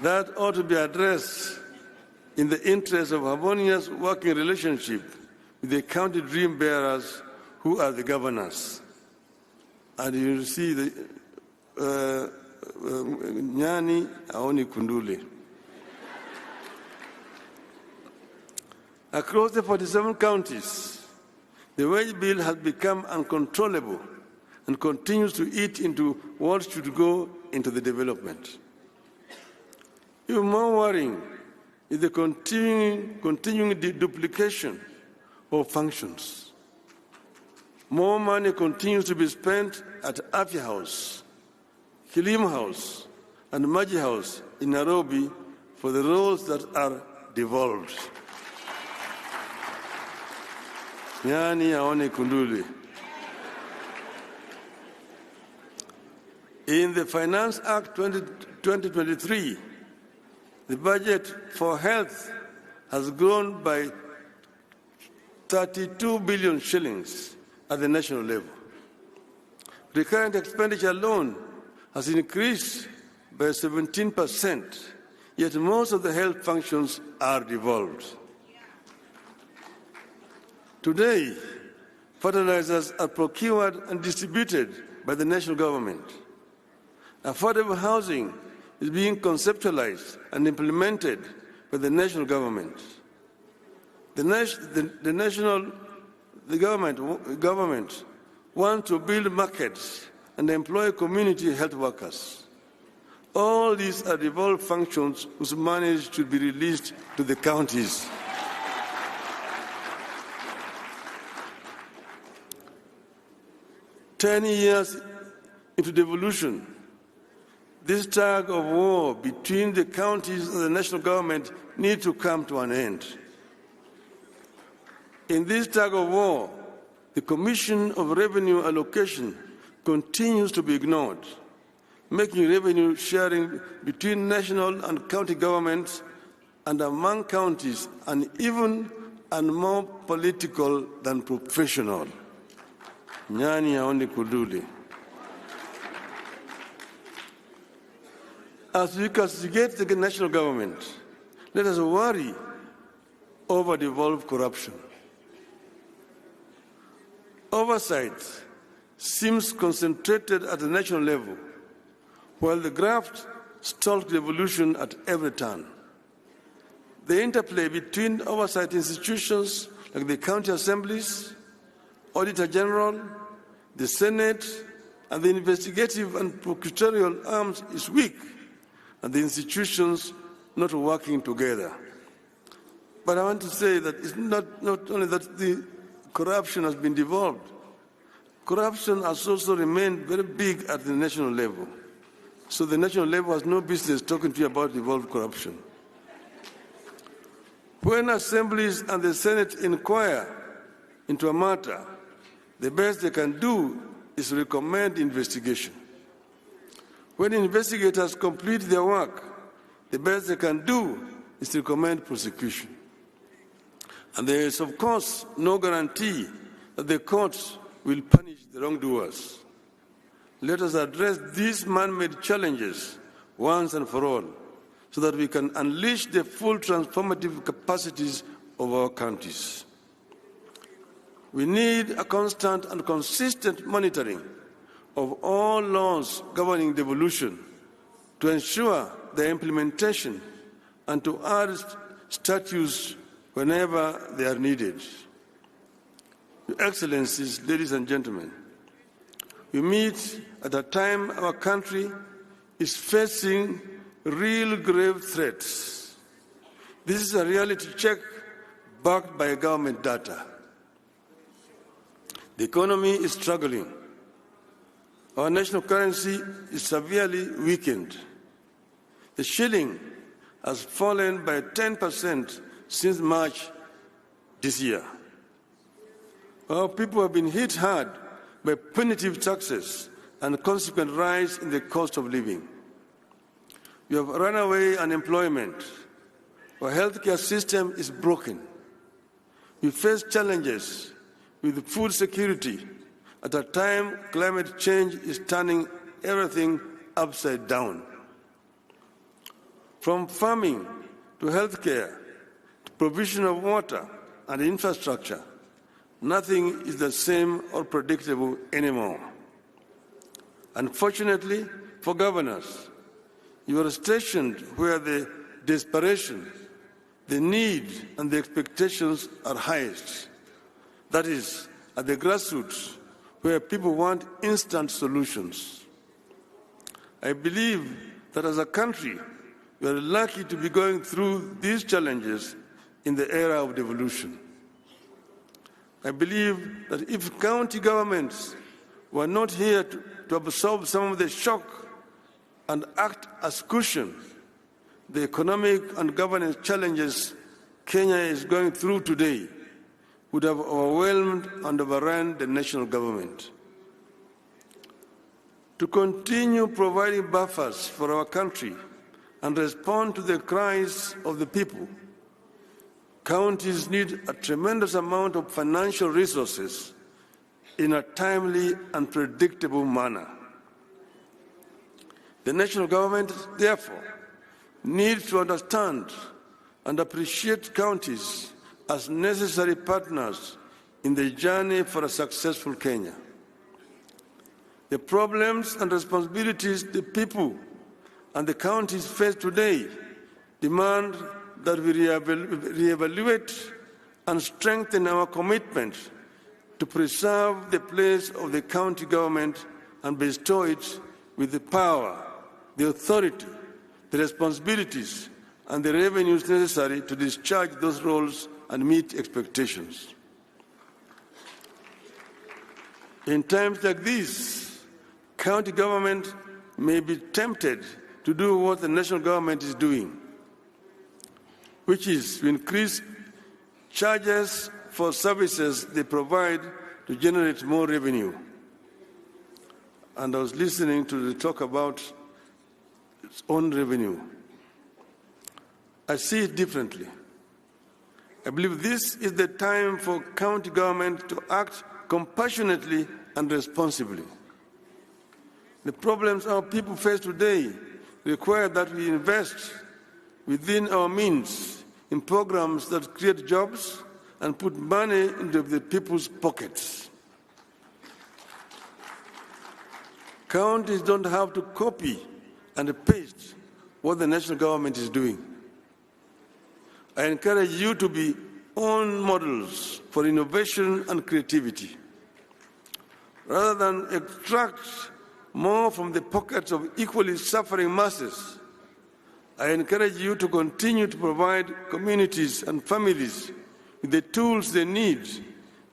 that ought to be addressed in the interest of harmonious working relationship with the county dream bearers who are the governors. And you see the Nyani Aoni Kundule. Across the 47 counties, the wage bill has become uncontrollable and continues to eat into what should go into the development. Even more worrying is the continuing duplication of functions. More money continues to be spent at Afya House, Kilim House, and Maji House in Nairobi for the roles that are devolved. Nyani aone kunduli. In the Finance Act 2023, the budget for health has grown by 32 billion shillings at the national level. Recurrent expenditure alone has increased by 17%, yet most of the health functions are devolved. Today, fertilizers are procured and distributed by the national government. Affordable housing is being conceptualized and implemented by the national government. The government wants to build markets and employ community health workers. All these are devolved functions whose money should be released to the counties. "10 years into devolution, this tug of war between the counties and the national government needs to come to an end. In this tug of war, the Commission of Revenue Allocation continues to be ignored, making revenue sharing between national and county governments and among counties uneven and more political than professional." Nyani aone kuduli. As we castigate the national government, let us worry over devolved corruption. Oversight seems concentrated at the national level, while the graft stalks devolution at every turn. The interplay between oversight institutions like the county assemblies, Auditor General, the Senate, and the investigative and prosecutorial arms is weak, and the institutions not working together. But I want to say that it's not only that the corruption has been devolved, corruption has also remained very big at the national level. So the national level has no business talking to you about devolved corruption. When assemblies and the Senate inquire into a matter, the best they can do is recommend investigation. When investigators complete their work, the best they can do is to recommend prosecution. And there is, of course, no guarantee that the courts will punish the wrongdoers. Let us address these man-made challenges once and for all, so that we can unleash the full transformative capacities of our counties. We need a constant and consistent monitoring of all laws governing devolution to ensure their implementation and to add statutes whenever they are needed. Your Excellencies, ladies and gentlemen, we meet at a time our country is facing real grave threats. This is a reality check backed by government data. The economy is struggling. Our national currency is severely weakened. The shilling has fallen by 10% since March this year. Our people have been hit hard by punitive taxes and a consequent rise in the cost of living. We have runaway unemployment. Our healthcare system is broken. We face challenges with food security at a time climate change is turning everything upside down. From farming to healthcare to provision of water and infrastructure, nothing is the same or predictable anymore. Unfortunately for governors, you are stationed where the desperation, the need, and the expectations are highest. That is, at the grassroots, where people want instant solutions. I believe that as a country, we are lucky to be going through these challenges in the era of devolution. I believe that if county governments were not here to absorb some of the shock and act as cushion, the economic and governance challenges Kenya is going through today would have overwhelmed and overrun the national government. To continue providing buffers for our country and respond to the cries of the people, counties need a tremendous amount of financial resources in a timely and predictable manner. The national government, therefore, needs to understand and appreciate counties as necessary partners in the journey for a successful Kenya. The problems and responsibilities the people and the counties face today demand that we reevaluate and strengthen our commitment to preserve the place of the county government and bestow it with the power, the authority, the responsibilities, and the revenues necessary to discharge those roles and meet expectations. In times like these, county government may be tempted to do what the national government is doing, which is to increase charges for services they provide to generate more revenue. And I was listening to the talk about its own revenue. I see it differently. I believe this is the time for county government to act compassionately and responsibly. The problems our people face today require that we invest within our means in programs that create jobs and put money into the people's pockets. Counties don't have to copy and paste what the national government is doing. I encourage you to be own models for innovation and creativity. Rather than extract more from the pockets of equally suffering masses, I encourage you to continue to provide communities and families with the tools they need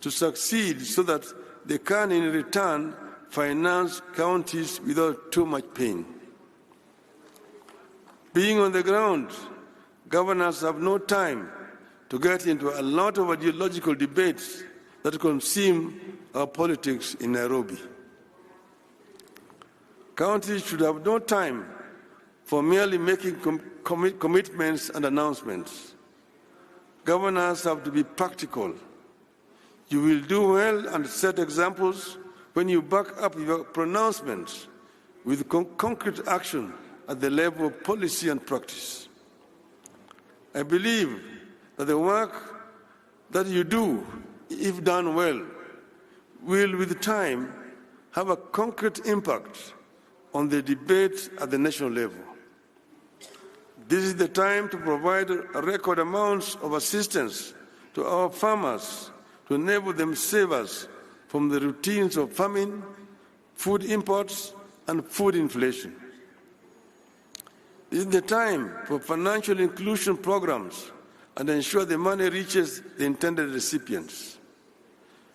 to succeed so that they can, in return, finance counties without too much pain. Being on the ground, governors have no time to get into a lot of ideological debates that consume our politics in Nairobi. Counties should have no time for merely making commitments and announcements. Governors have to be practical. You will do well and set examples when you back up your pronouncements with concrete action at the level of policy and practice. I believe that the work that you do, if done well, will with time have a concrete impact on the debate at the national level. This is the time to provide record amounts of assistance to our farmers to enable them save us from the routines of famine, food imports, and food inflation. This is the time for financial inclusion programs and ensure the money reaches the intended recipients.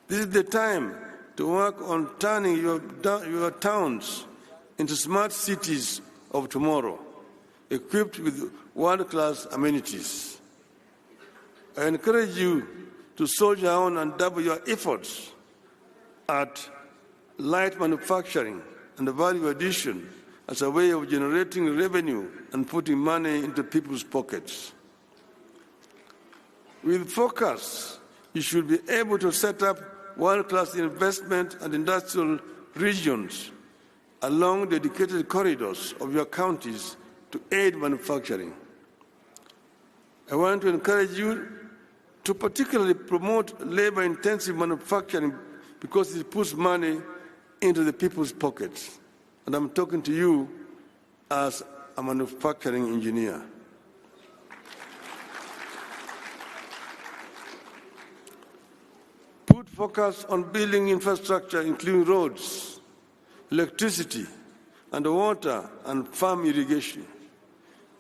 This is the time to work on turning your towns into smart cities of tomorrow, equipped with world-class amenities. I encourage you to soldier on and double your efforts at light manufacturing and value addition as a way of generating revenue and putting money into people's pockets. With focus, you should be able to set up world-class investment and industrial regions along dedicated corridors of your counties to aid manufacturing. I want to encourage you to particularly promote labor-intensive manufacturing because it puts money into the people's pockets. And I'm talking to you as a manufacturing engineer. Put focus on building infrastructure, including roads, electricity, and water and farm irrigation.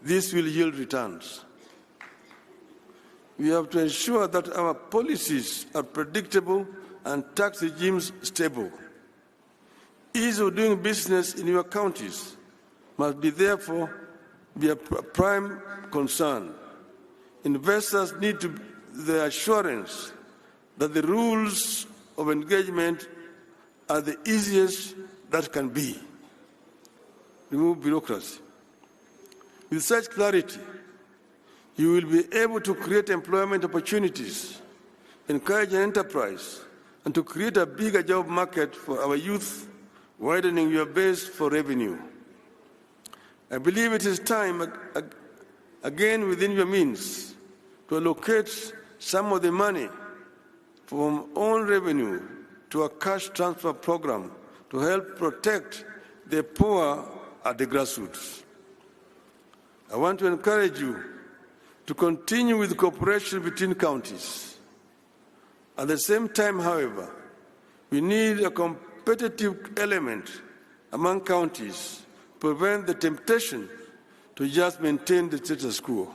This will yield returns. We have to ensure that our policies are predictable and tax regimes stable. Ease of doing business in your counties must therefore be a prime concern. Investors need the assurance that the rules of engagement are the easiest that can be. Remove bureaucracy. With such clarity, you will be able to create employment opportunities, encourage enterprise, and to create a bigger job market for our youth, widening your base for revenue. I believe it is time, again within your means, to allocate some of the money from own revenue to a cash transfer program to help protect the poor at the grassroots. I want to encourage you to continue with cooperation between counties. At the same time, however, we need a competitive element among counties to prevent the temptation to just maintain the status quo.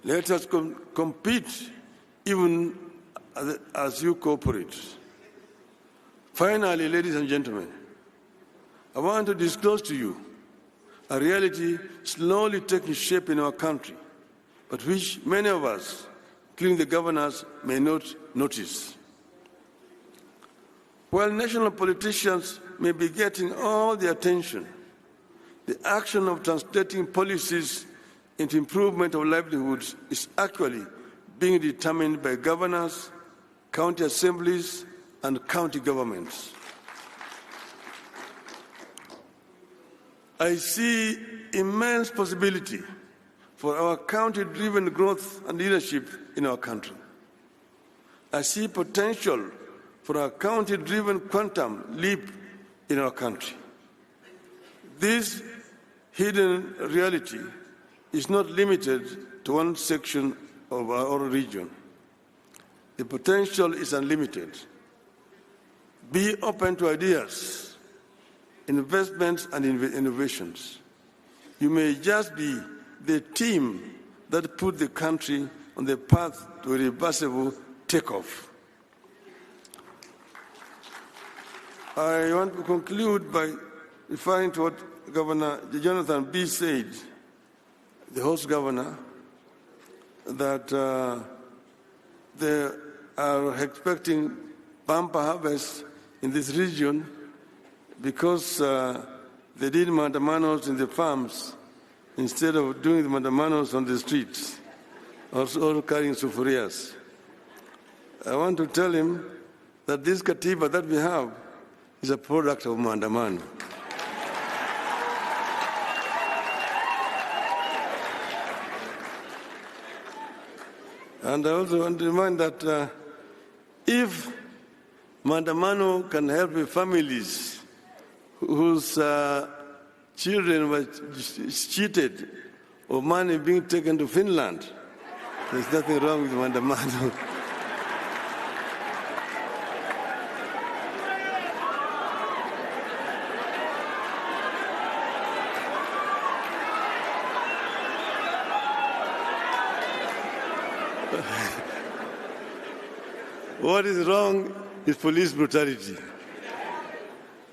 Let us compete even as you cooperate. Finally, ladies and gentlemen, I want to disclose to you a reality slowly taking shape in our country, but which many of us, including the governors, may not notice. While national politicians may be getting all the attention, the action of translating policies into improvement of livelihoods is actually being determined by governors, county assemblies, and county governments. I see immense possibility for our county-driven growth and leadership in our country. I see potential for a county-driven quantum leap in our country. This hidden reality is not limited to one section of our region. The potential is unlimited. Be open to ideas, investments, and innovations. You may just be the team that put the country on the path to a reversible takeoff. I want to conclude by referring to what Governor Jonathan B. said, the host governor, that they are expecting bumper harvest in this region because they did Maandamanos in the farms instead of doing the Maandamanos on the streets, or carrying sufurias. I want to tell him that this katiba that we have is a product of Maandamano. And I also want to remind that if Maandamano can help families whose children were cheated or money being taken to Finland, there's nothing wrong with Maandamano. What is wrong is police brutality.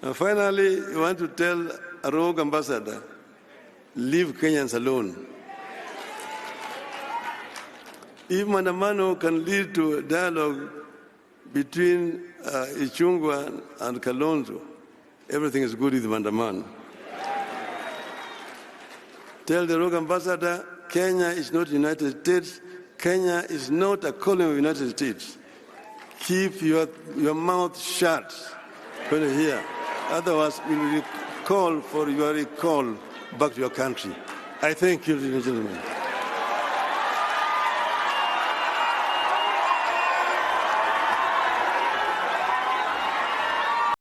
And finally, I want to tell a rogue ambassador, leave Kenyans alone. If Maandamano can lead to a dialogue between Ichung'wah and Kalonzo, everything is good with Maandamano. Tell the rogue ambassador, Kenya is not the United States. Kenya is not a colony of the United States. Keep your mouth shut when you hear. Otherwise, you will call for your recall back to your country. I thank you, ladies and gentlemen.